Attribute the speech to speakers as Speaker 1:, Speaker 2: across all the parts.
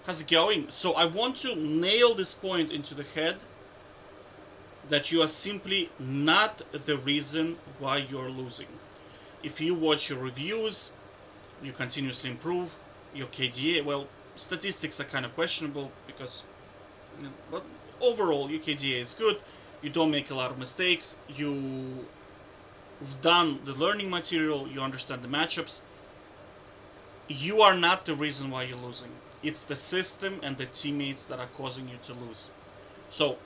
Speaker 1: How's it going? So I want to nail this point into the head that you are simply not the reason why you're losing. If you watch your reviews, you continuously improve your KDA. Well, statistics are kind of questionable because, but overall your KDA is good. You don't make a lot of mistakes. You've done the learning material. You understand the matchups. You are not the reason why you're losing. It's the system and the teammates that are causing you to lose. So,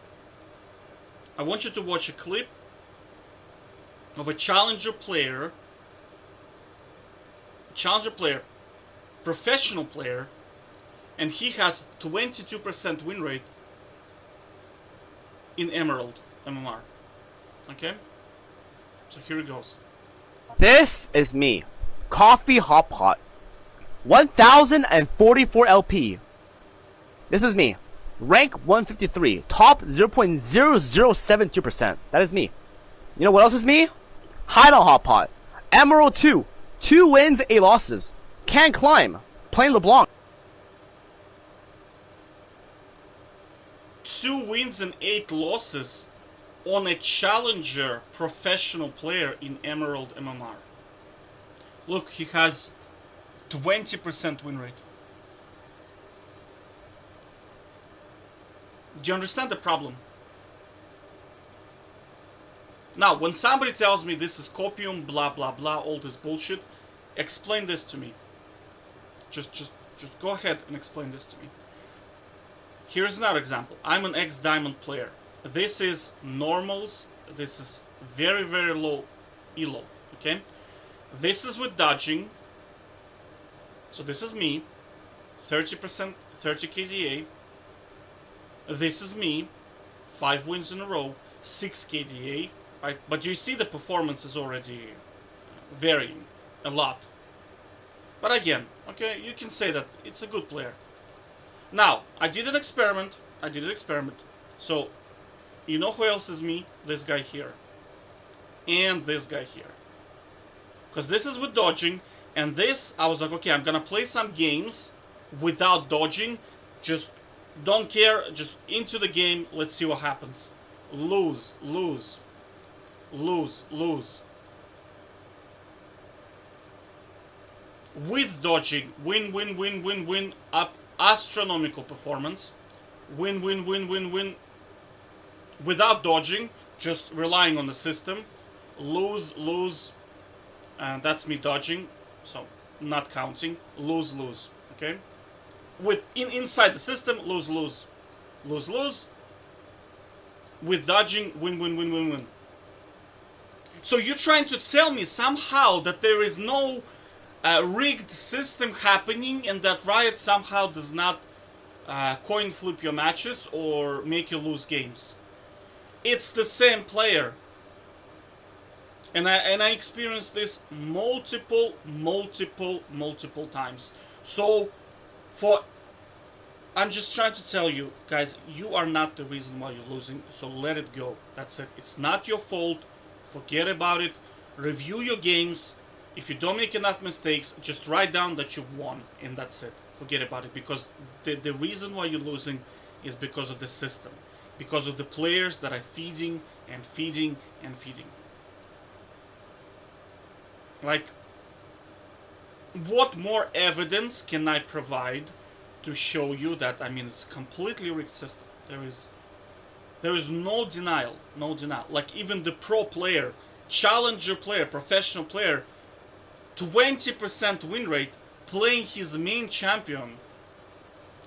Speaker 1: I want you to watch a clip of a challenger player, professional player, and he has 22% win rate in Emerald MMR. Okay? So here it goes.
Speaker 2: This is me. Coffee Hot Pot. 1044 LP. This is me. Rank 153. Top 0.0072%. That is me. You know what else is me? Hide on Hot Pot. Emerald 2. 2 wins, 8 losses. Can't climb. Playing LeBlanc.
Speaker 1: 2 wins and 8 losses on a challenger professional player in Emerald MMR. Look, he has 20% win rate. Do you understand the problem? Now, when somebody tells me this is copium, blah blah blah, all this bullshit, explain this to me. Just go ahead and explain this to me. Here's another example. I'm an ex-diamond player. This is normals. This is very, very low elo. Okay? This is with dodging. So this is me. 30%, 30 KDA. This is me. 5 wins in a row. 6 KDA. Right? But you see the performance is already varying a lot. But again, okay, you can say that it's a good player. Now, I did an experiment. So, you know who else is me? This guy here. And this guy here. Because this is with dodging. And this, I was like, okay, I'm going to play some games without dodging. Just don't care. Just into the game. Let's see what happens. Lose. With dodging, win, up astronomical performance. Win. Without dodging, just relying on the system. Lose, and that's me dodging, so not counting. Lose, okay? With inside the system, lose. With dodging, win. So you're trying to tell me somehow that there is no rigged system happening and that Riot somehow does not coin flip your matches or make you lose games. It's the same player. And I experienced this multiple times. So I'm just trying to tell you, guys, you are not the reason why you're losing, so let it go. That's it. It's not your fault. Forget about it. Review your games. If you don't make enough mistakes, just write down that you've won, and that's it. Forget about it, because the reason why you're losing is because of the system. Because of the players that are feeding. Like, what more evidence can I provide to show you that, I mean, it's a completely rigged system? There is no denial. Like, even the pro player, challenger player, professional player, 20% win rate, playing his main champion,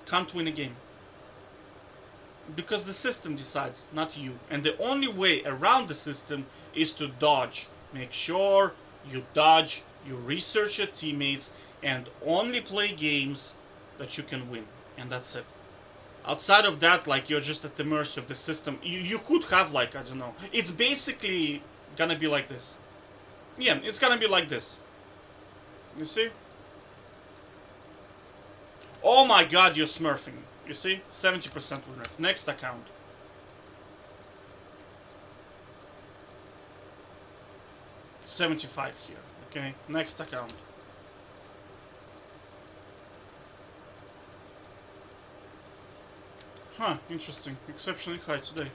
Speaker 1: can't win a game. Because the system decides, not you. And the only way around the system is to dodge. Make sure you dodge, you research your teammates, and only play games that you can win. And that's it. Outside of that, like, you're just at the mercy of the system. You could have, like, I don't know. It's basically gonna be like this. Yeah, it's gonna be like this. You see? Oh my god, you're smurfing. You see? 70% win rate. Next account. $75 here. Okay, next account. Huh, interesting. Exceptionally high today.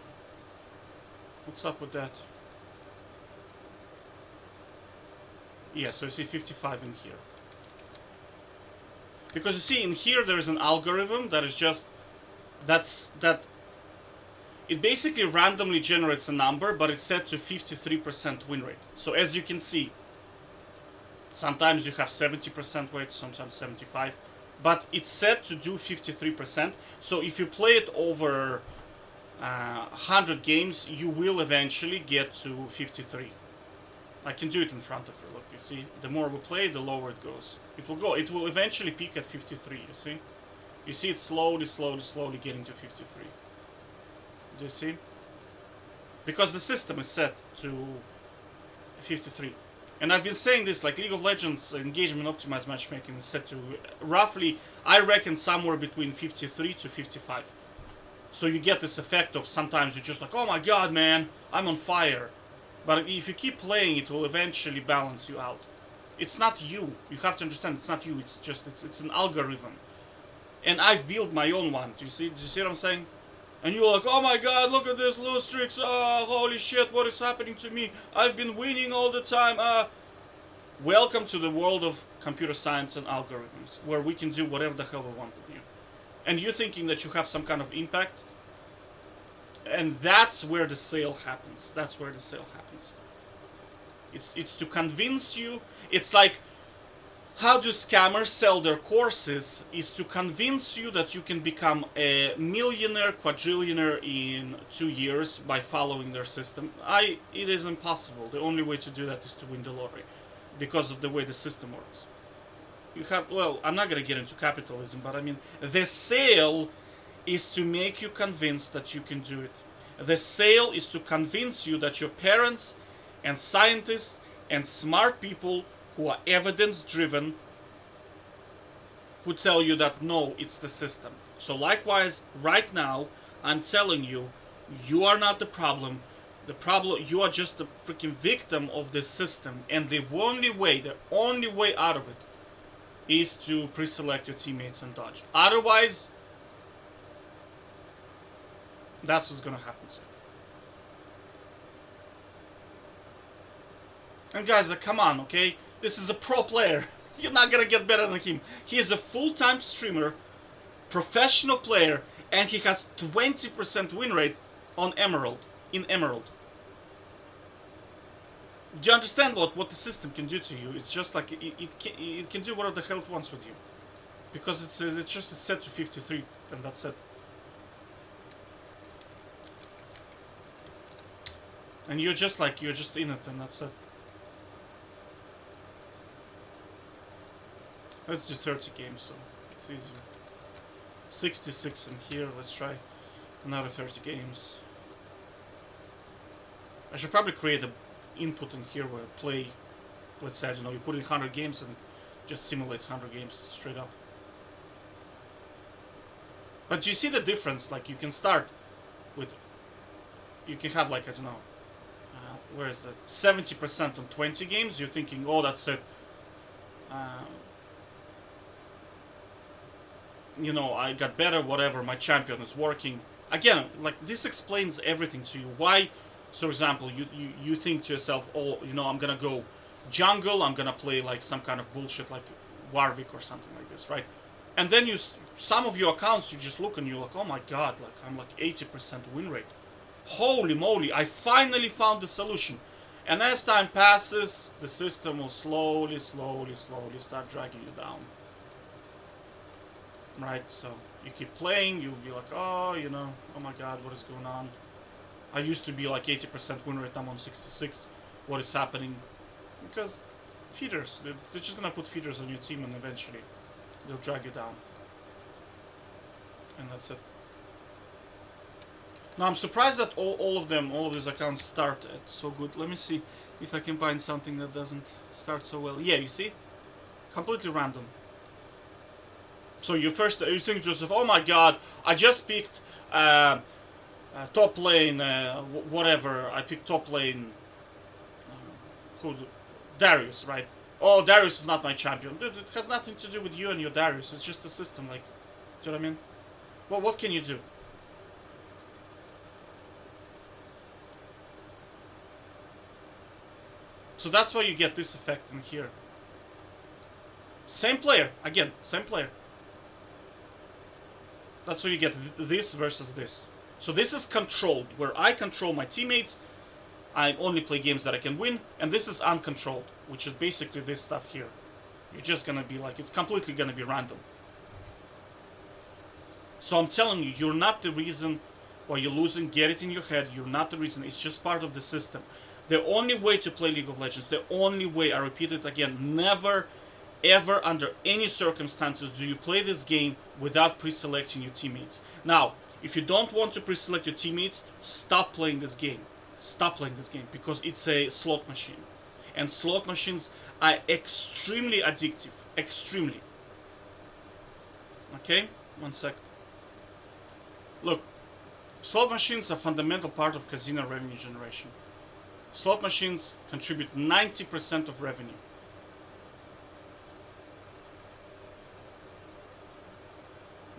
Speaker 1: What's up with that? Yeah, so you see 55 in here. Because you see, in here there is an algorithm that is just... It basically randomly generates a number, but it's set to 53% win rate. So as you can see, sometimes you have 70% weight, sometimes 75. But it's set to do 53%. So if you play it over 100 games, you will eventually get to 53. I can do it in front of you. Look, you see, the more we play, the lower it goes. It will eventually peak at 53, you see? You see it's slowly getting to 53. Do you see? Because the system is set to 53. And I've been saying this, like League of Legends engagement optimized matchmaking is set to roughly, I reckon, somewhere between 53 to 55. So you get this effect of sometimes you're just like, oh my god, man, I'm on fire. But if you keep playing, it will eventually balance you out. It's not you. You have to understand, it's not you. It's just, it's an algorithm. And I've built my own one. Do you see what I'm saying? And you're like, oh my god, look at this lose streaks. Oh, holy shit, what is happening to me? I've been winning all the time. Welcome to the world of computer science and algorithms, where we can do whatever the hell we want with you. And you're thinking that you have some kind of impact. And that's where the sale happens. That's where the sale happens. It's to convince you. It's like, how do scammers sell their courses? Is to convince you that you can become a millionaire, quadrillionaire in 2 years by following their system. It is impossible. The only way to do that is to win the lottery, because of the way the system works. You have, well, I'm not going to get into capitalism, but I mean, the sale is to make you convinced that you can do it. The sale is to convince you that your parents and scientists and smart people who are evidence-driven, who tell you that no, it's the system. So likewise, right now, I'm telling you, you are not the problem. You are just the freaking victim of this system. And the only way out of it is to pre-select your teammates and dodge. Otherwise, that's what's gonna happen to you. And guys, like, come on, okay? This is a pro player. You're not gonna get better than him. He is a full-time streamer, professional player, and he has 20% win rate on Emerald. In Emerald. Do you understand what the system can do to you? It's just like it can do whatever the hell it wants with you, because it's set to 53, and that's it. And you're just in it, and that's it. Let's do 30 games, so it's easier. 66 in here. Let's try another 30 games. I should probably create an input in here where I play, let's say, I don't know, you put in 100 games and it just simulates 100 games straight up. But do you see the difference? Like, you can start with, you can have, like, I don't know, where is that? 70% on 20 games. You're thinking, oh, that's it. You know, I got better, whatever, my champion is working. Again, like, this explains everything to you. Why, so for example, you think to yourself, oh, you know, I'm gonna go jungle, I'm gonna play like some kind of bullshit like Warwick or something like this, right? And then some of your accounts, you just look and you're like, oh my god, like, I'm like 80% win rate. Holy moly, I finally found the solution. And as time passes, the system will slowly start dragging you down. Right, so you keep playing, you'll be like, oh, you know, oh my god, what is going on? I used to be like 80% win rate, I'm on 66. What is happening? Because feeders, they're just gonna put feeders on your team and eventually they'll drag you down. And that's it. Now I'm surprised that all of these accounts start at so good. Let me see if I can find something that doesn't start so well. Yeah, you see? Completely random. So you think to yourself, oh my god, I just picked top lane, whatever. I picked top lane. Darius, right? Oh, Darius is not my champion. Dude, it has nothing to do with you and your Darius. It's just a system. Like, do you know what I mean? Well, what can you do? So that's why you get this effect in here. Same player, again, same player. That's why you get this versus this. So this is controlled, where I control my teammates. I only play games that I can win, and this is uncontrolled, which is basically this stuff here. You're just gonna be like, it's completely gonna be random. So I'm telling you, you're not the reason why you're losing. Get it in your head, you're not the reason. It's just part of the system. The only way to play League of Legends, the only way, I repeat it again, never, ever, under any circumstances, do you play this game without pre-selecting your teammates. Now, if you don't want to pre-select your teammates, stop playing this game. Stop playing this game, because it's a slot machine. And slot machines are extremely addictive. Extremely. Okay? One sec. Look, slot machines are a fundamental part of casino revenue generation. Slot machines contribute 90% of revenue.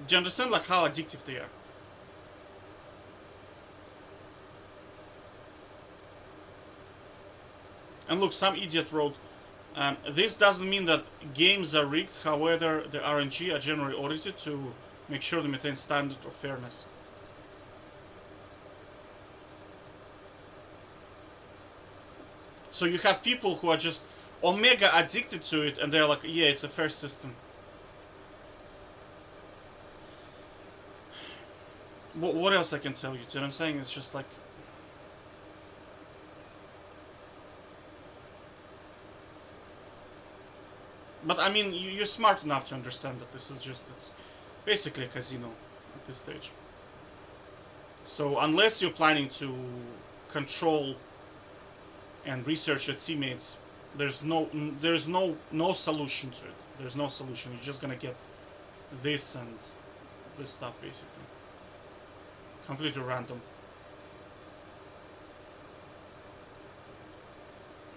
Speaker 1: Do you understand like how addictive they are? And look, some idiot wrote, this doesn't mean that games are rigged, however, the RNG are generally audited to make sure they maintain standard of fairness. So you have people who are just omega addicted to it, and they're like, yeah, it's a fair system. What else I can tell you? Do you know what I'm saying? It's just like... But I mean, you're smart enough to understand that this is just, it's basically a casino at this stage. So unless you're planning to control and research your teammates, there's no solution to it. There's no solution. You're just gonna get this and this stuff basically. Completely random.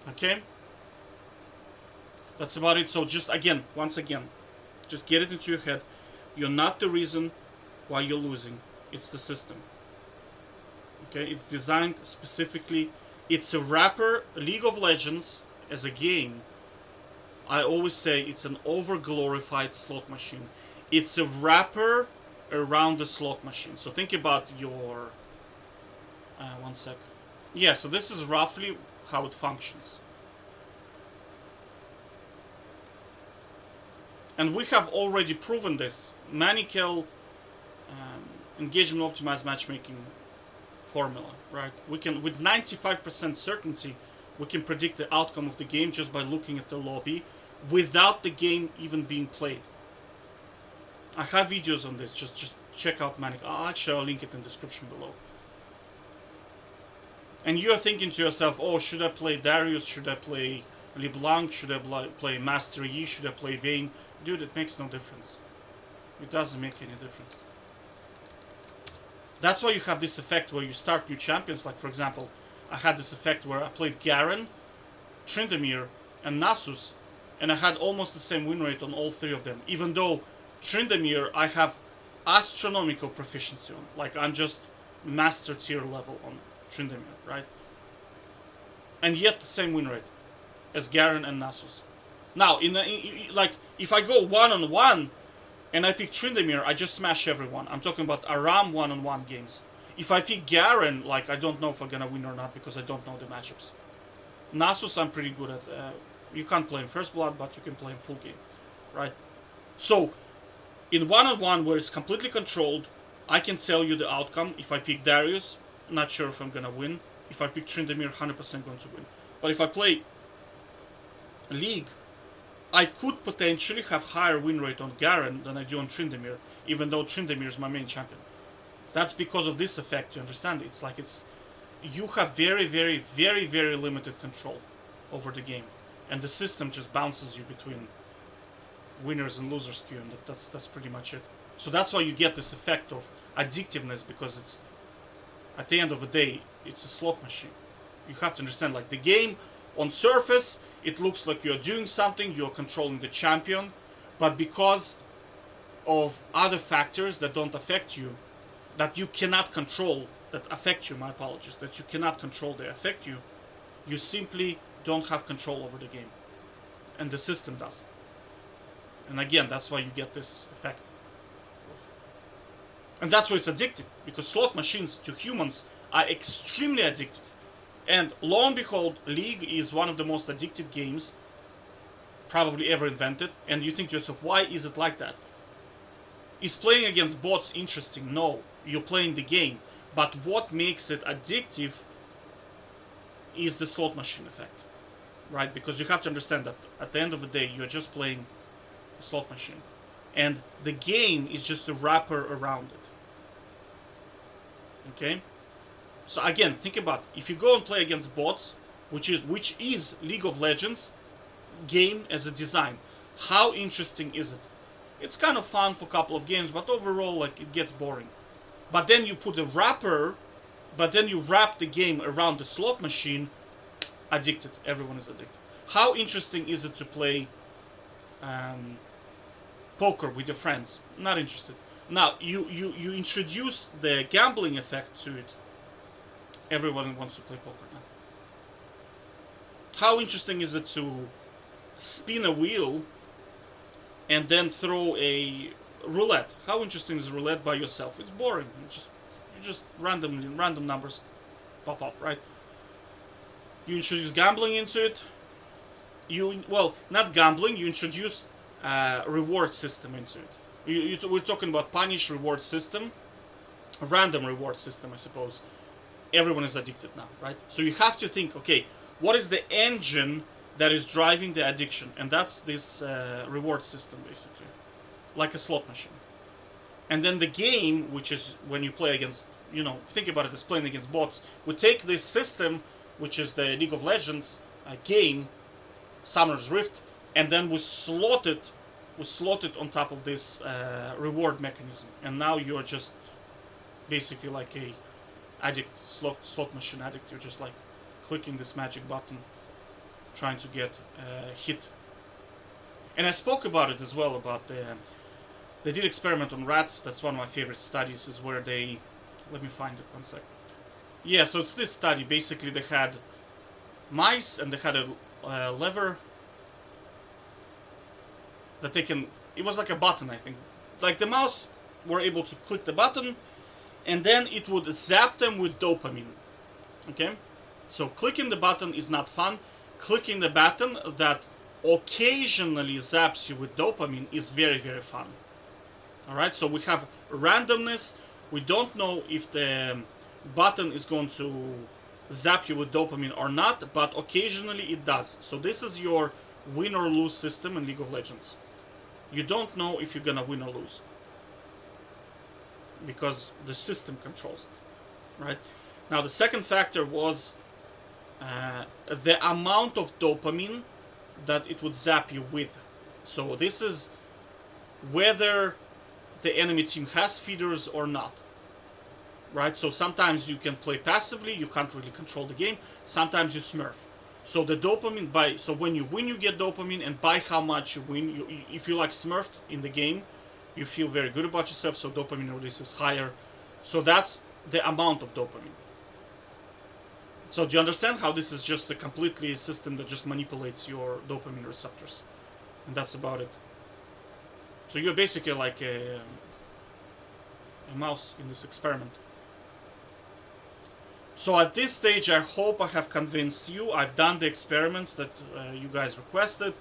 Speaker 1: Okay? That's about it. So just again, once again, just get it into your head. You're not the reason why you're losing. It's the system. Okay? It's designed specifically. It's a wrapper. League of Legends as a game, I always say it's an over-glorified slot machine. It's a wrapper around the slot machine. So think about your... one sec. Yeah, so this is roughly how it functions. And we have already proven this. Manikel engagement optimized matchmaking formula, right? We can, with 95% certainty, we can predict the outcome of the game just by looking at the lobby without the game even being played. I have videos on this, just check out Manic. I'll link it in the description below. And you're thinking to yourself, oh, should I play Darius? Should I play LeBlanc? Should I play Master Yi? Should I play Vayne? Dude, it makes no difference. It doesn't make any difference. That's why you have this effect where you start new champions. Like, for example, I had this effect where I played Garen, Tryndamere, and Nasus, and I had almost the same win rate on all three of them. Even though Tryndamere, I have astronomical proficiency on. Like, I'm just master tier level on Tryndamere, right? And yet the same win rate as Garen and Nasus. Now, like, if I go one-on-one and I pick Tryndamere, I just smash everyone. I'm talking about Aram one-on-one games. If I pick Garen, like, I don't know if I'm gonna win or not because I don't know the matchups. Nasus, I'm pretty good at. You can't play in First Blood, but you can play in full game, right? So, in one-on-one where it's completely controlled, I can tell you the outcome. If I pick Darius, not sure if I'm gonna win. If I pick Tryndamere, 100% going to win. But if I play League, I could potentially have higher win rate on Garen than I do on Tryndamere, even though Tryndamere is my main champion. That's because of this effect, you understand? It's like you have very, very, very, very limited control over the game. And the system just bounces you between winners and losers queue, and that's pretty much it. So that's why you get this effect of addictiveness, because it's, at the end of the day, it's a slot machine. You have to understand, like, the game, on surface, it looks like you're doing something, you're controlling the champion, but because of other factors that don't affect you, that you cannot control, that affect you, my apologies, that you cannot control, they affect you, you simply don't have control over the game. And the system does. And again, that's why you get this effect. And that's why it's addictive, because slot machines to humans are extremely addictive. And lo and behold, League is one of the most addictive games probably ever invented. And you think to yourself, why is it like that? Is playing against bots interesting? No, you're playing the game. But what makes it addictive is the slot machine effect. Right? Because you have to understand that at the end of the day, you're just playing a slot machine. And the game is just a wrapper around it. Okay? So again, think about it. If you go and play against bots, which is League of Legends game as a design, how interesting is it? It's kind of fun for a couple of games, but overall, like, it gets boring. But then you put a wrapper, but then you wrap the game around the slot machine. Addicted. Everyone is addicted. How interesting is it to play poker with your friends? Not interested. Now, you introduce the gambling effect to it. Everyone wants to play poker now. How interesting is it to spin a wheel and then throw a roulette? How interesting is roulette by yourself? It's boring. You just random numbers pop up, right? You introduce gambling into it. Not gambling. You introduce a reward system into it. We're talking about punish reward system, a random reward system, I suppose. Everyone is addicted now, right? So you have to think, okay, what is the engine that is driving the addiction? And that's this reward system, basically. Like a slot machine. And then the game, which is when you play against, think about it as playing against bots, we take this system, which is the League of Legends game, Summoner's Rift, and then we slot it on top of this reward mechanism. And now you're just basically like a addict, slot machine addict. You're just like clicking this magic button, trying to get hit. And I spoke about it as well, about they did experiment on rats. That's one of my favorite studies, is where they, let me find it one sec. Yeah, so it's this study. Basically, they had mice and they had a lever that they can, it was like a button, I think. Like the mouse were able to click the button and then it would zap them with dopamine. Okay? So clicking the button is not fun. Clicking the button that occasionally zaps you with dopamine is very, very fun. Alright, so we have randomness. We don't know if the button is going to zap you with dopamine or not, but occasionally it does. So this is your win or lose system in League of Legends. You don't know if you're gonna win or lose, because the system controls it, right? Now the second factor was the amount of dopamine that it would zap you with. So this is whether the enemy team has feeders or not, right? So sometimes you can play passively, you can't really control the game. Sometimes you smurf. So the dopamine, so when you win, you get dopamine, and by how much you win, if you like smurfed in the game, you feel very good about yourself, so dopamine release is higher. So that's the amount of dopamine. So do you understand how this is just a completely system that just manipulates your dopamine receptors? And that's about it. So you're basically like a mouse in this experiment. So at this stage, I hope I have convinced you. I've done the experiments that you guys requested.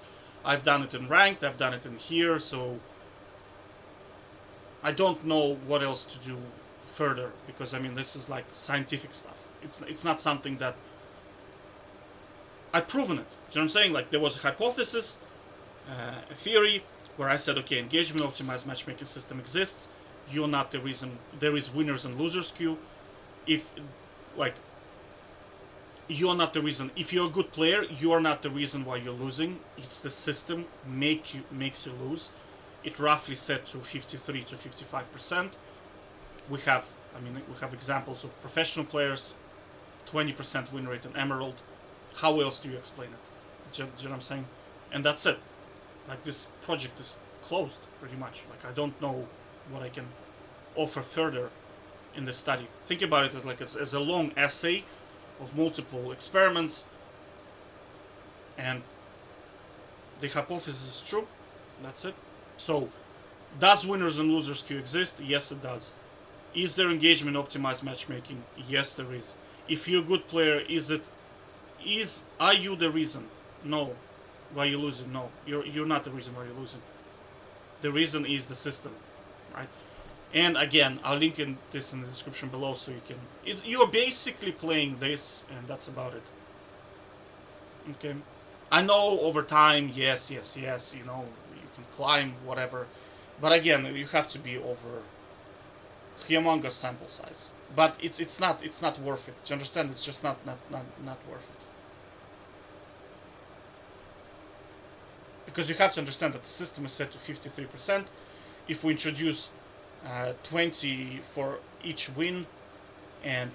Speaker 1: I've done it in ranked, I've done it in here, so I don't know what else to do further, because I mean this is like scientific stuff. It's not something that I've proven it. Do you know what I'm saying? Like there was a hypothesis, a theory, where I said, okay, engagement optimized matchmaking system exists. You're not the reason. There is winners and losers queue. If you're not the reason. If you're a good player, you are not the reason why you're losing. It's the system makes you lose. It roughly set to 53 to 55%. We have examples of professional players, 20% win rate in Emerald. How else do you explain it? Do you know what I'm saying? And that's it. Like this project is closed pretty much. Like I don't know what I can offer further in the study. Think about it as a long essay of multiple experiments, And the hypothesis is true. That's it. So, does winners and losers queue exist? Yes, it does. Is there engagement optimized matchmaking? Yes, there is. If you're a good player, are you the reason? No. Why you're losing? No. You're not the reason why you're losing. The reason is the system, right? And again, I'll link this in the description below so you can. You're basically playing this, and that's about it. Okay. I know over time, yes, you know, you can climb, whatever. But again, you have to be over humongous sample size. But it's not worth it. Do you understand? It's just not worth it. Because you have to understand that the system is set to 53%. If we introduce 20 for each win and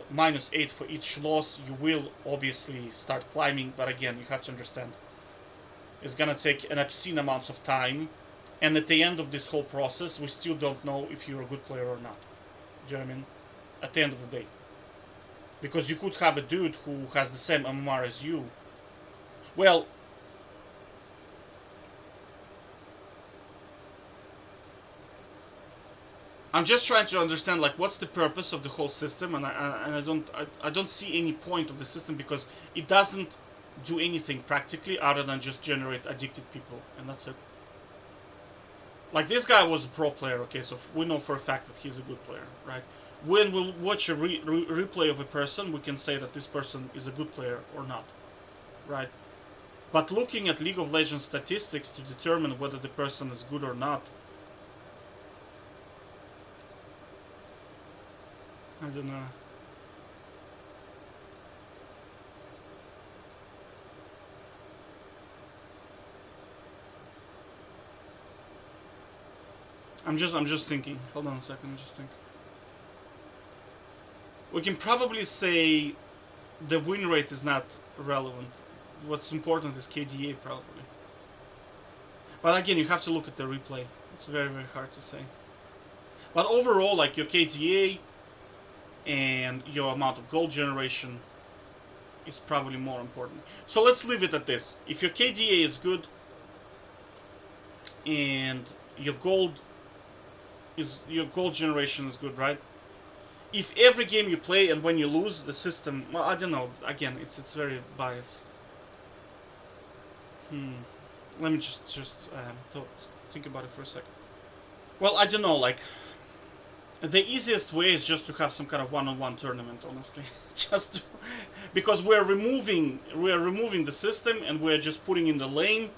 Speaker 1: minus 8 for each loss, you will obviously start climbing. But again, you have to understand it's gonna take an obscene amounts of time, and at the end of this whole process, we still don't know if you're a good player or not. Do you know what I mean? At the end of the day, because you could have a dude who has the same MMR as you. Well, I'm just trying to understand, like, what's the purpose of the whole system, and I don't see any point of the system, because it doesn't do anything practically other than just generate addicted people, and that's it. Like, this guy was a pro player, okay, so we know for a fact that he's a good player, right? When we'll watch a replay of a person, we can say that this person is a good player or not, right? But looking at League of Legends statistics to determine whether the person is good or not, I don't know. I'm just thinking. Hold on a second, just think. We can probably say the win rate is not relevant. What's important is KDA probably. But again, you have to look at the replay. It's very, very hard to say. But overall, like, your KDA and your amount of gold generation is probably more important. So let's leave it at this. If your KDA is good and your gold generation is good, right? If every game you play and when you lose, the system, well, I don't know. Again, it's very biased. Let me just think about it for a second. Well, I don't know. Like, the easiest way is just to have some kind of one-on-one tournament, honestly. Because we're removing the system, and we're just putting in the lane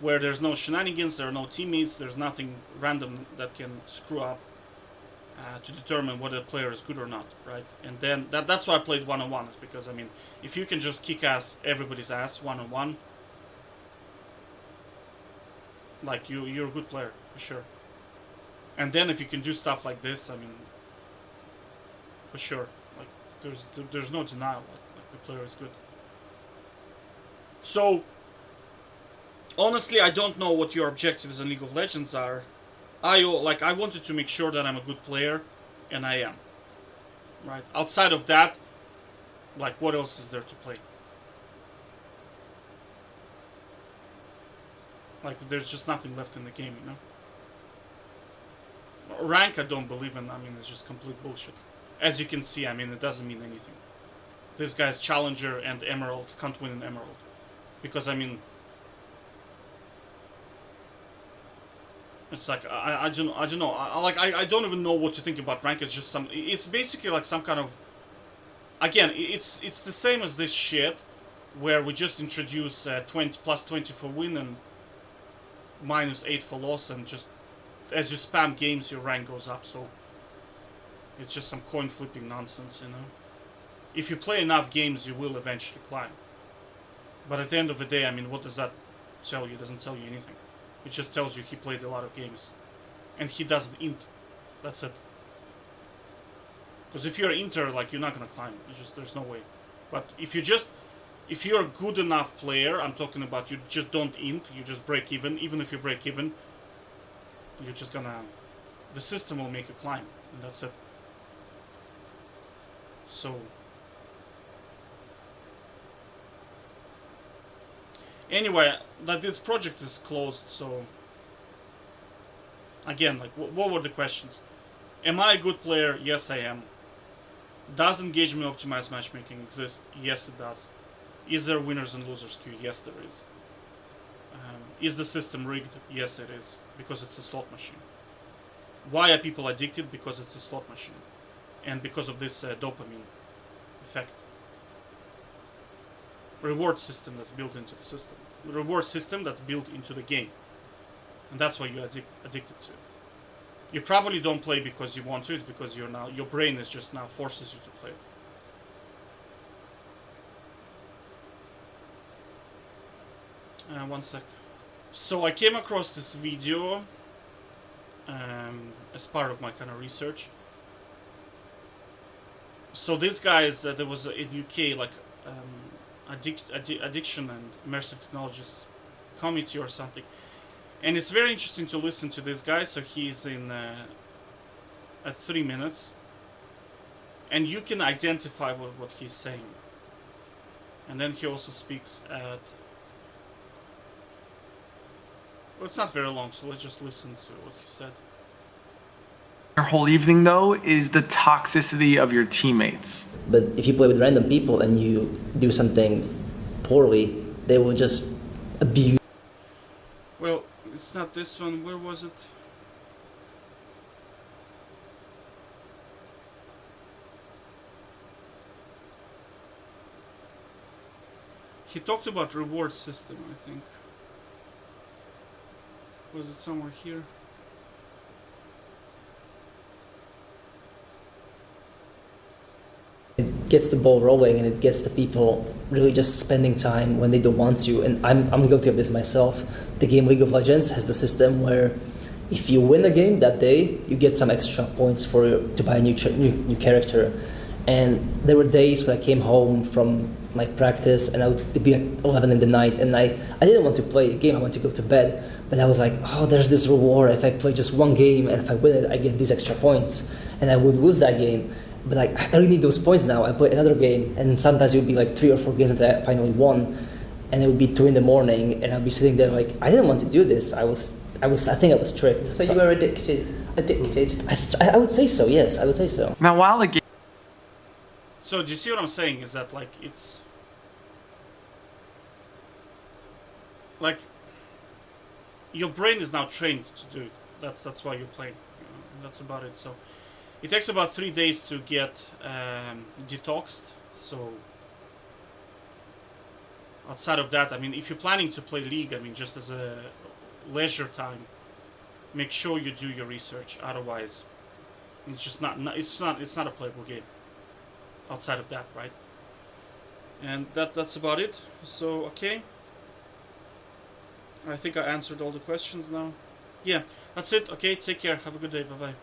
Speaker 1: where there's no shenanigans, there are no teammates, there's nothing random that can screw up to determine whether a player is good or not, right? And then that's why I played one-on-one, is because, I mean, if you can just kick everybody's ass one-on-one, like, you're a good player for sure. And then if you can do stuff like this, I mean, for sure, like, there's no denial, like the player is good. So, honestly, I don't know what your objectives in League of Legends are. I wanted to make sure that I'm a good player, and I am. Right? Outside of that, like, what else is there to play? Like, there's just nothing left in the game, you know? Rank, I don't believe in. I mean, it's just complete bullshit. As you can see, I mean, it doesn't mean anything. This guy's Challenger and Emerald can't win an Emerald. Because, I mean, it's like, I don't know. I don't even know what to think about rank. It's just it's basically like some kind of, again, it's the same as this shit, where we just introduce 20 plus 20 for win and minus 8 for loss, and just as you spam games, your rank goes up. So it's just some coin flipping nonsense, you know. If you play enough games, you will eventually climb. But at the end of the day, I mean, what does that tell you? It doesn't tell you anything. It just tells you he played a lot of games. And he doesn't int. That's it. Because if you're inter, like, you're not gonna climb. There's no way. But if you're a good enough player, I'm talking about, you just don't int, you just break even. Even if you break even, you're just gonna, the system will make you climb, and that's it. So, Anyway, that this project is closed, so again, like, what were the questions? Am I a good player? Yes, I am. Does engagement optimized matchmaking exist? Yes, it does. Is there winners and losers queue? Yes, there is. Is the system rigged? Yes, it is, because it's a slot machine. Why are people addicted? Because it's a slot machine, and because of this dopamine effect. Reward system that's built into the system. Reward system that's built into the game, and that's why you're addicted to it. You probably don't play because you want to. It's because you're now, your brain is just now forces you to play it. One sec. So I came across this video as part of my kind of research. So these guys, there was in UK like addiction and immersive technologies committee or something, and it's very interesting to listen to this guy. So he's in at 3 minutes, and you can identify what he's saying. And then he also speaks at. Well, it's not very long, so let's just listen to what he said.
Speaker 3: Your whole evening, though, is the toxicity of your teammates.
Speaker 4: But if you play with random people and you do something poorly, they will just abuse.
Speaker 1: Well, it's not this one. Where was it? He talked about reward system, I think. Was it somewhere here?
Speaker 4: It gets the ball rolling and it gets the people really just spending time when they don't want to. And I'm guilty of this myself. The game League of Legends has the system where if you win a game that day, you get some extra points to buy a new character. And there were days when I came home from my practice and it'd be like 11 in the night and I didn't want to play a game, I wanted to go to bed. But I was like, oh, there's this reward. If I play just one game and if I win it, I get these extra points. And I would lose that game. But like, I really need those points now. I play another game, and sometimes it would be like 3 or 4 games that I finally won, and it would be 2 in the morning, and I'd be sitting there like, I didn't want to do this. I think I was tricked.
Speaker 5: So you were addicted?
Speaker 4: I would say so. Yes, I would say so.
Speaker 3: Now, while the game.
Speaker 1: So do you see what I'm saying? Is that like it's like your brain is now trained to do it. That's why you're playing. You know, that's about it. So. It takes about 3 days to get detoxed, so outside of that, I mean, if you're planning to play League, I mean, just as a leisure time, make sure you do your research. Otherwise, it's just it's not a playable game. Outside of that, right? And that's about it. So okay, I think I answered all the questions now. Yeah, that's it. Okay, take care. Have a good day. Bye bye.